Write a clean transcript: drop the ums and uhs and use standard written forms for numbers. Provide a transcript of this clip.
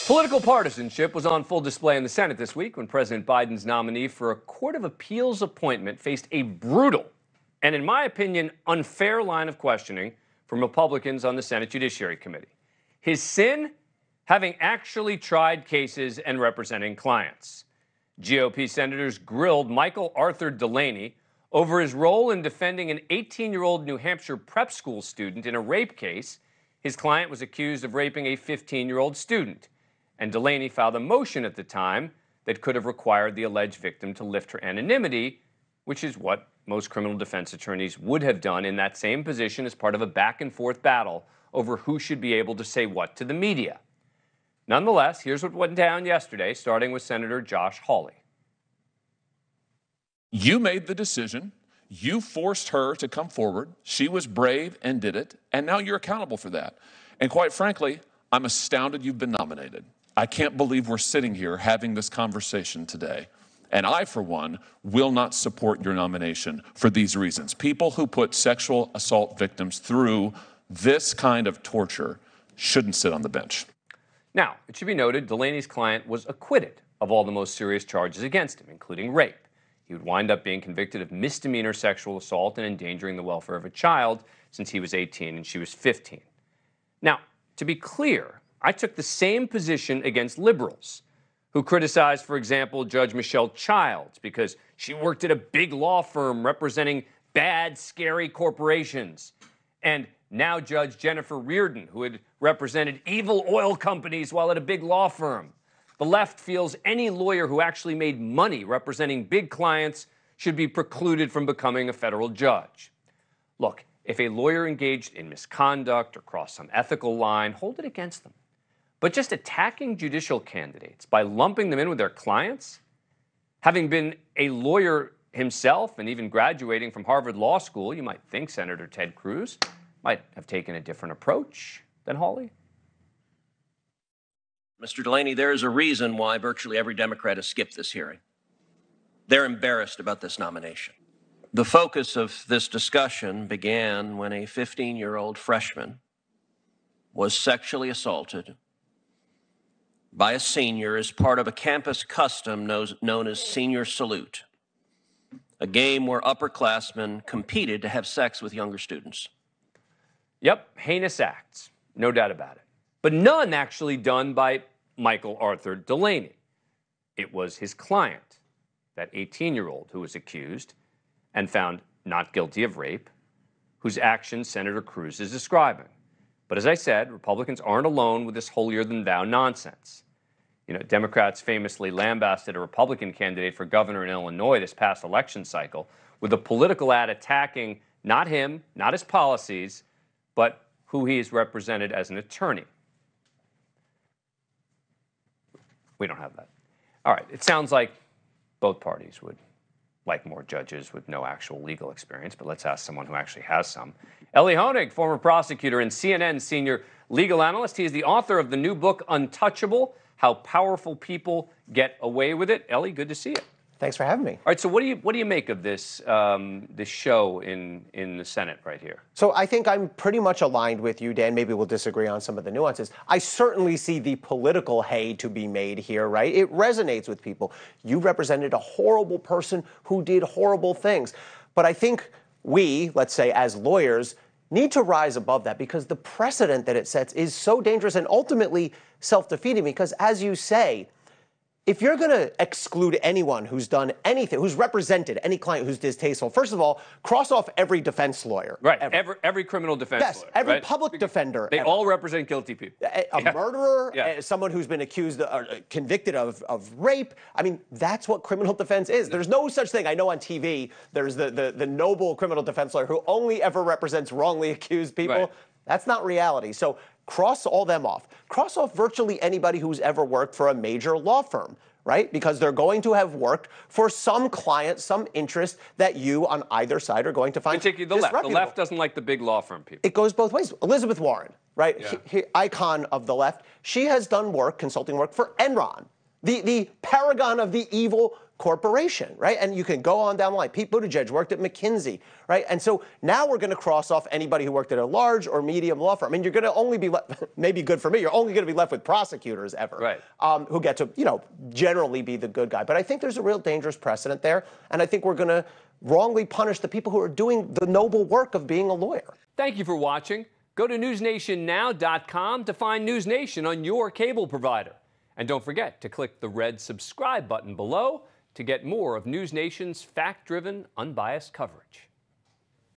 Political partisanship was on full display in the Senate this week when President Biden's nominee for a Court of Appeals appointment faced a brutal and, in my opinion, unfair line of questioning from Republicans on the Senate Judiciary Committee. His sin? Having actually tried cases and representing clients. GOP senators grilled Michael Arthur Delaney over his role in defending an 18-year-old New Hampshire prep school student in a rape case. His client was accused of raping a 15-year-old student, and Delaney filed a motion at the time that could have required the alleged victim to lift her anonymity, which is what most criminal defense attorneys would have done in that same position as part of a back-and-forth battle over who should be able to say what to the media. Nonetheless, here's what went down yesterday, starting with Senator Josh Hawley. You made the decision. You forced her to come forward. She was brave and did it, and now you're accountable for that. And quite frankly, I'm astounded you've been nominated. I can't believe we're sitting here having this conversation today. And I, for one, will not support your nomination for these reasons. People who put sexual assault victims through this kind of torture shouldn't sit on the bench. Now, it should be noted, Delaney's client was acquitted of all the most serious charges against him, including rape. He would wind up being convicted of misdemeanor sexual assault and endangering the welfare of a child since he was 18 and she was 15. Now, to be clear, I took the same position against liberals who criticized, for example, Judge Michelle Childs because she worked at a big law firm representing bad, scary corporations, and now Judge Jennifer Reardon, who had represented evil oil companies while at a big law firm. The left feels any lawyer who actually made money representing big clients should be precluded from becoming a federal judge. Look, if a lawyer engaged in misconduct or crossed some ethical line, hold it against them. But just attacking judicial candidates by lumping them in with their clients, having been a lawyer himself and even graduating from Harvard Law School, you might think Senator Ted Cruz might have taken a different approach than Hawley. Mr. Delaney, there is a reason why virtually every Democrat has skipped this hearing. They're embarrassed about this nomination. The focus of this discussion began when a 15-year-old freshman was sexually assaulted by a senior as part of a campus custom known as Senior Salute, a game where upperclassmen competed to have sex with younger students. Yep, heinous acts, no doubt about it. But none actually done by Michael Arthur Delaney. It was his client, that 18-year-old who was accused and found not guilty of rape, whose actions Senator Cruz is describing. But as I said, Republicans aren't alone with this holier-than-thou nonsense. You know, Democrats famously lambasted a Republican candidate for governor in Illinois this past election cycle with a political ad attacking not him, not his policies, but who he is represented as an attorney. We don't have that. All right, it sounds like both parties would like more judges with no actual legal experience, but let's ask someone who actually has some. Elie Honig, former prosecutor and CNN senior legal analyst. He is the author of the new book, Untouchable, How Powerful People Get Away with It. Elie, good to see you. Thanks for having me. All right, so what do you make of this this show in the Senate right here? So I think I'm pretty much aligned with you, Dan. Maybe we'll disagree on some of the nuances. I certainly see the political hay to be made here, right? It resonates with people. You represented a horrible person who did horrible things. But I think we, let's say as lawyers, need to rise above that because the precedent that it sets is so dangerous and ultimately self-defeating because, as you say, if you're going to exclude anyone who's done anything, who's represented any client who's distasteful, first of all, cross off every defense lawyer. Right, every criminal defense lawyer. Every right? public defender. They all represent guilty people. A murderer, someone who's been accused or convicted of rape. I mean, that's what criminal defense is. There's no such thing. I know on TV, there's the noble criminal defense lawyer who only ever represents wrongly accused people. Right. That's not reality. So cross all them off. Cross off virtually anybody who's ever worked for a major law firm, right? Because they're going to have worked for some client, some interest that you on either side are going to find particularly the left. The left doesn't like the big law firm people. It goes both ways. Elizabeth Warren, right? Yeah. Icon of the left. She has done work, consulting work for Enron, the paragon of the evil corporation, right? And you can go on down the line. Pete Buttigieg worked at McKinsey, right? And so now we're going to cross off anybody who worked at a large or medium law firm. I mean, you're going to only be maybe good for me. You're only going to be left with prosecutors ever, right? Who get to, generally be the good guy. But I think there's a real dangerous precedent there, and I think we're going to wrongly punish the people who are doing the noble work of being a lawyer. Thank you for watching. Go to newsnationnow.com to find NewsNation on your cable provider. And don't forget to click the red subscribe button below to get more of NewsNation's fact-driven, unbiased coverage.